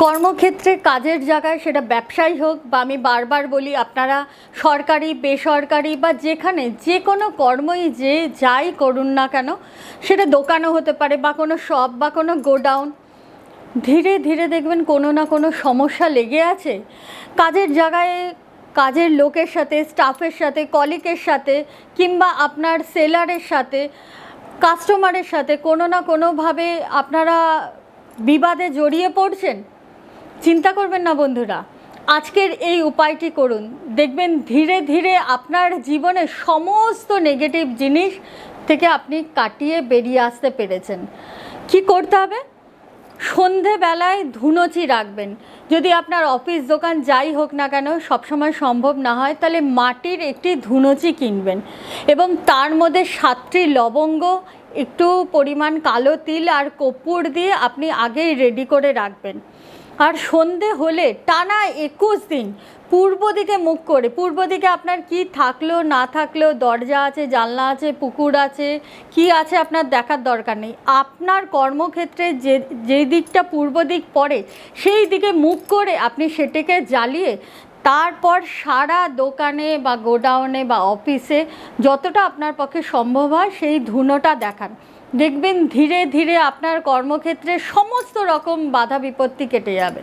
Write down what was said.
কর্মক্ষেত্রে কাজের জায়গায় সেটা ব্যবসায়ী হোক বা আমি বারবার বলি আপনারা সরকারি বেসরকারি বা যেখানে যে কোনো কর্মই যে যাই করুন না কেন, সেটা দোকানও হতে পারে বা কোনো শপ বা কোনো গোডাউন, ধীরে ধীরে দেখবেন কোনো না কোনো সমস্যা লেগে আছে। কাজের জায়গায় কাজের লোকের সাথে, স্টাফের সাথে, কলিগের সাথে কিংবা আপনার সেলারের সাথে, কাস্টমারের সাথে কোনো না কোনোভাবে আপনারা বিবাদে জড়িয়ে পড়ছেন। চিন্তা করবেন না বন্ধুরা, আজকের এই উপায়টি করুন, দেখবেন ধীরে ধীরে আপনার জীবনে সমস্ত নেগেটিভ জিনিস থেকে আপনি কাটিয়ে বেরিয়ে আসতে পেরেছেন। কি করতে হবে? সন্ধেবেলায় ধুনুচি রাখবেন। যদি আপনার অফিস দোকান যাই হোক না কেন সবসময় সম্ভব না হয়, তাহলে মাটির একটি ধুনুচি কিনবেন এবং তার মধ্যে 7টি লবঙ্গ, একটু পরিমাণ কালো তিল আর কর্পূর দিয়ে আপনি আগেই রেডি করে রাখবেন। আর সন্ধে হলে টানা 21 দিন পূর্ব দিকে মুখ করে, পূর্ব দিকে আপনার কি থাকলেও না থাকলেও, দরজা আছে, জানলা আছে, পুকুর আছে, কি আছে আপনার দেখার দরকার নেই। আপনার কর্মক্ষেত্রে যে দিকটা পূর্ব দিক পড়ে সেই দিকে মুখ করে আপনি সেটিকে জ্বালিয়ে তারপর সারা দোকানে বা গোডাউনে বা অফিসে যতটা আপনার পক্ষে সম্ভব হয় সেই ধুনোটা দেখান। দেখবেন ধীরে ধীরে আপনার কর্মক্ষেত্রে সমস্ত রকম বাধা বিপত্তি কেটে যাবে।